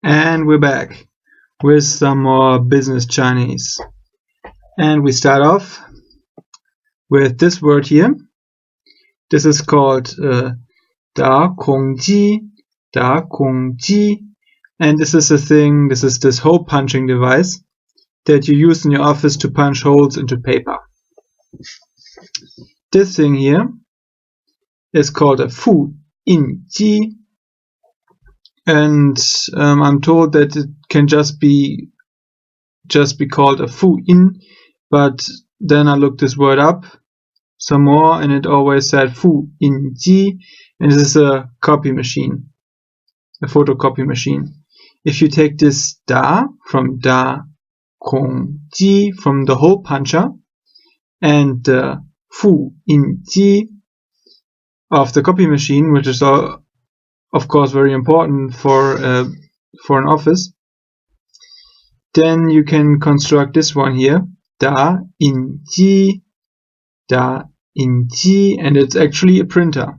And we're back with some more business Chinese. And we start off with this word here. This is called kǒngji, kǒngji. And this is a thing, this is this hole punching device that you use in your office to punch holes into paper. This thing here is called a Fùyìnjī. And I'm told that it can just be called a Fùyìn, but then I looked this word up some more and it always said Fùyìnjī, and this is a copy machine, a photocopy machine. If you take this da from da kǒngji, from the hole puncher, and the Fùyìnjī of the copy machine, which is of course very important for an office, then you can construct this one here, Dǎyìnjī, and it's actually a printer.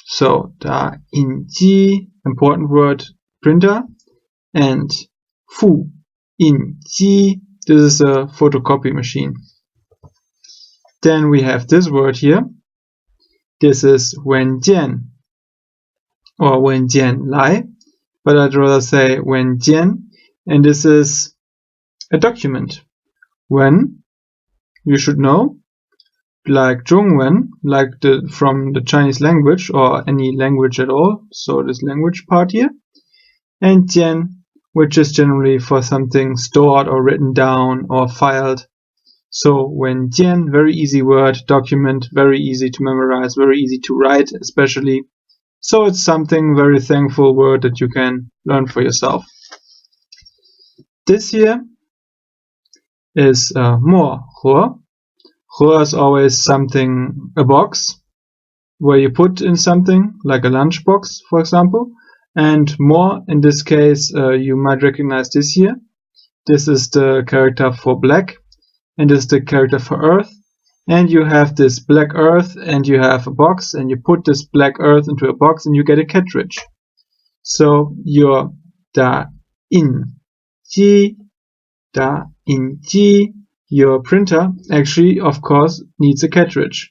So Dǎyìnjī, important word, printer, and Fùyìnjī, this is a photocopy machine. Then we have this word here. This is Wénjiàn, or Wénjiàn Lai, but I'd rather say Wénjiàn, and this is a document. When, you should know, like zhōngwen, like from the Chinese language or any language at all, so this language part here, and jian, which is generally for something stored or written down or filed. So Wénjiàn, very easy word, document, very easy to memorize, very easy to write especially. So it's something very thankful word that you can learn for yourself. This here is Mòhé. He is always something, a box, where you put in something, like a lunch box, for example. And Mòhé, in this case, you might recognize this here. This is the character for black, and this is the character for earth. And you have this black earth, and you have a box, and you put this black earth into a box, and you get a cartridge. So your Dǎyìnjī, your printer actually, of course, needs a cartridge.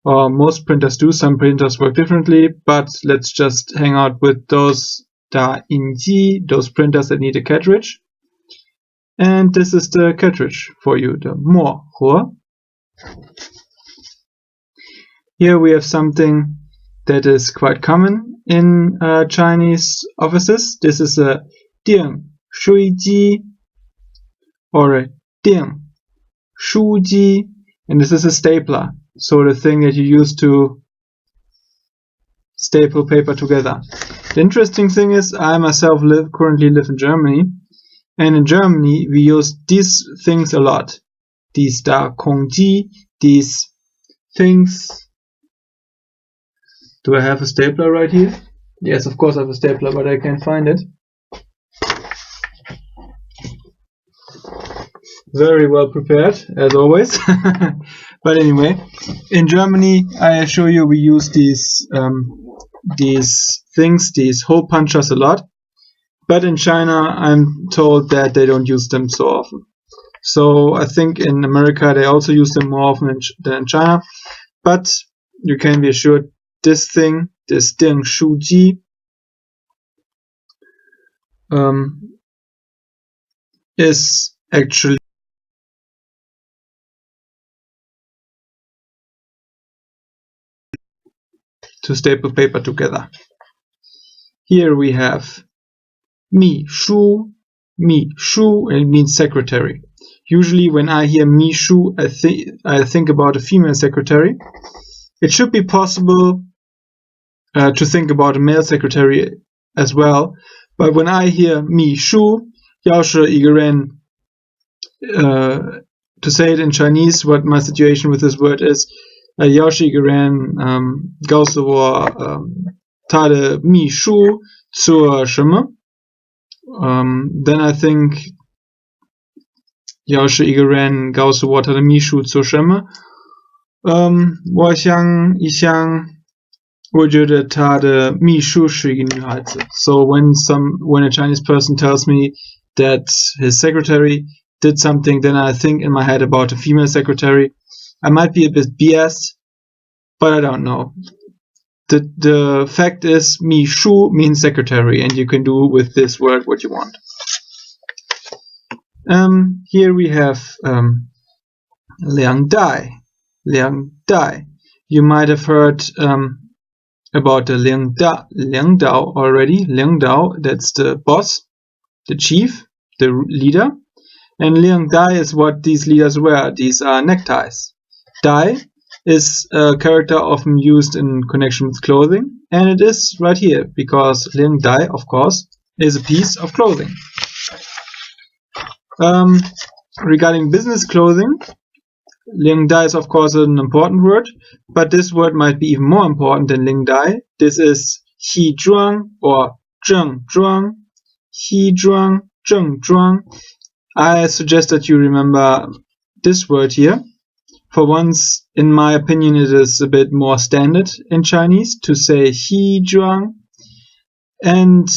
Or most printers do. Some printers work differently, but let's just hang out with those Dǎyìnjī, those printers that need a cartridge. And this is the cartridge for you, the Mòhé. Here we have something that is quite common in Chinese offices. This is a Dìng or a Dìng, and this is a stapler. So the thing that you use to staple paper together. The interesting thing is, I myself currently live in Germany, and in Germany we use these things a lot. These kǒngji, these things. Do I have a stapler right here? Yes, of course I have a stapler, but I can't find it. Very well prepared, as always. But anyway, in Germany, I assure you, we use these things, these hole punchers a lot. But in China, I'm told that they don't use them so often. So I think in America they also use them more often than in China. But you can be assured, this thing, this zhèngzhuāng, is actually to staple paper together. Here we have Mìshū, and it means secretary. Usually when I hear Mìshū, I think about a female secretary. It should be possible to think about a male secretary as well, but when I hear Mìshū, 要是一个人 to say it in Chinese, what my situation with this word is, 要是一个人告诉我他的秘书做什么 then I think 要是一个人告诉我他的秘书做什么我想一想我觉得她的秘书是一个女孩子. So when a Chinese person tells me that his secretary did something, then I think in my head about a female secretary. I might be a bit biased, but I don't know. The fact is, Mìshū means secretary, and you can do with this word what you want. Here we have Lǐngdài. Lǐngdài. You might have heard about the Lǐngdài already. Lǐngdài, that's the boss, the chief, the leader. And Lǐngdài is what these leaders wear. These are neckties. Dai is a character often used in connection with clothing, and it is right here, because Lǐngdài, of course, is a piece of clothing. Regarding business clothing, Lǐngdài is of course an important word, but this word might be even more important than Lǐngdài. This is Xīzhuāng or zhèngzhuāng. Xīzhuāng, zhèngzhuāng. I suggest that you remember this word here. For once, in my opinion, it is a bit more standard in Chinese to say Xīzhuāng. And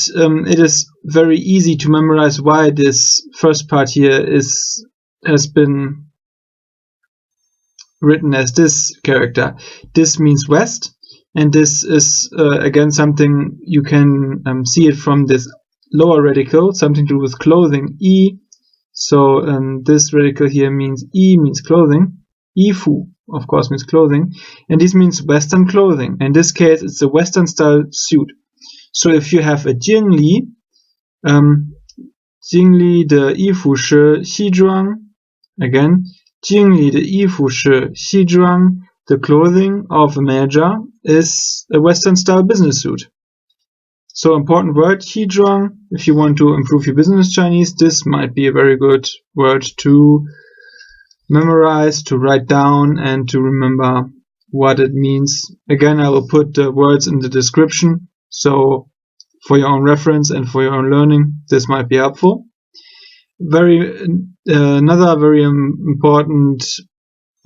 it is very easy to memorize why this first part here has been written as this character. This means west, and this is again something you can see it from this lower radical, something to do with clothing, yi. So this radical here means yi means clothing. Yifu, of course, means clothing, and this means western clothing. In this case, it's a western style suit. So if you have a Jingli, Jingli de Yifu shi Xīzhuāng, again, Jingli de Yifu shi Xīzhuāng, the clothing of a manager is a western style business suit. So important word, Xīzhuāng. If you want to improve your business Chinese, this might be a very good word to memorize, to write down, and to remember what it means. Again, I will put the words in the description, so for your own reference and for your own learning, this might be helpful. Another very important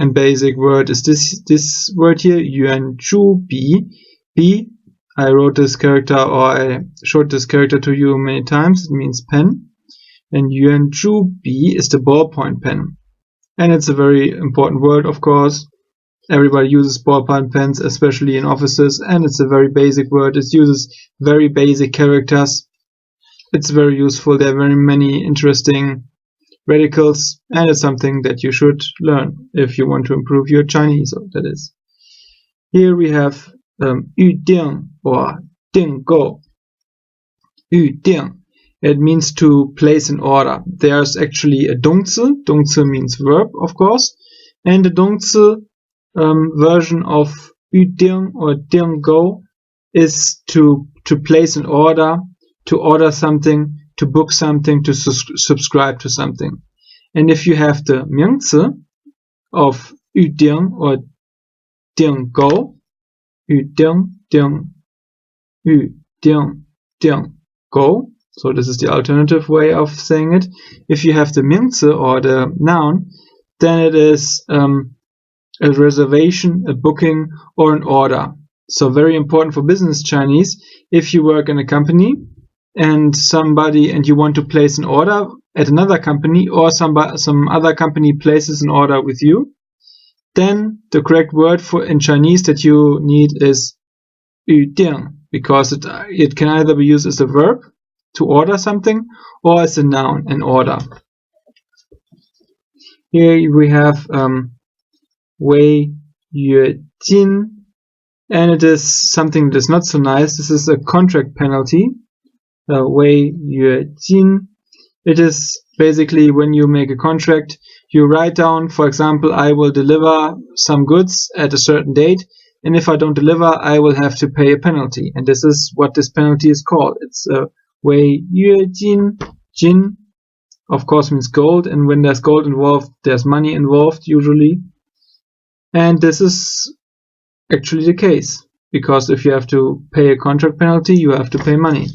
and basic word is this word here, Yuánzhūbǐ. I wrote this character, or I showed this character to you many times. It means pen, and Yuánzhūbǐ is the ballpoint pen. And it's a very important word, of course. Everybody uses ballpoint pens, especially in offices, and it's a very basic word. It uses very basic characters. It's very useful. There are very many interesting radicals, and it's something that you should learn if you want to improve your Chinese, that is. Here we have yùdìng or dìnggòu. Yùdìng. It means to place an order. There's actually a dongzi. Dongzi means verb, of course. And the dongzi version of yùdìng or dìnggòu is to place an order, to order something, to book something, to subscribe to something. And if you have the mingzi of yùdìng or dìnggòu, dìnggòu, so this is the alternative way of saying it. If you have the mingzi or the noun, then it is a reservation, a booking, or an order. So very important for business Chinese. If you work in a company and you want to place an order at another company, or some other company places an order with you, then the correct word in Chinese that you need is yùdìng, because it can either be used as a verb to order something, or as a noun, an order. Here we have Wéiyuējīn, and it is something that is not so nice. This is a contract penalty. Wéiyuējīn. It is basically when you make a contract, you write down, for example, I will deliver some goods at a certain date, and if I don't deliver, I will have to pay a penalty. And this is what this penalty is called. It's Wéiyuējīn. Jin, of course, means gold, and when there's gold involved, there's money involved usually. And this is actually the case, because if you have to pay a contract penalty, you have to pay money,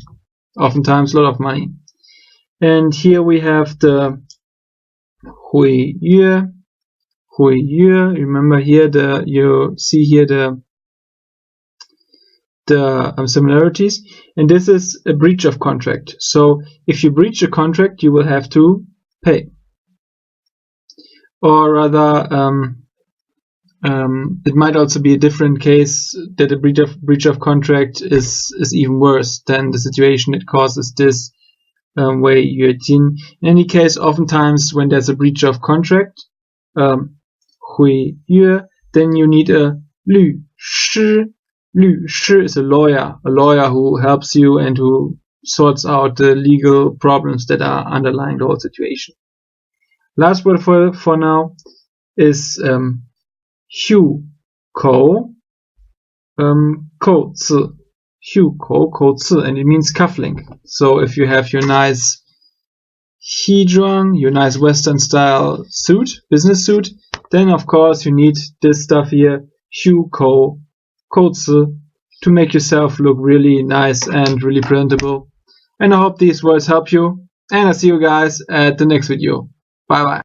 oftentimes a lot of money. And here we have the Huǐyuē. Remember here you see here the similarities. And this is a breach of contract. So if you breach a contract, you will have to pay. Or rather, it might also be a different case that a breach of contract is even worse than the situation that causes this Wéiyuējīn. In any case, oftentimes when there's a breach of contract, Huǐyuē, then you need a Lûshī. Lûshī is a lawyer who helps you and who sorts out the legal problems that are underlying the whole situation. Last word for now is Xiùkǒu kòuzi. Xiùkǒu kòuzi, and it means cufflink. So if you have your nice Xīzhuāng, your nice Western style suit, business suit, then of course you need this stuff here, Xiùkǒu kòuzi, to make yourself look really nice and really presentable. And I hope these words help you, and I'll see you guys at the next video. Bye bye.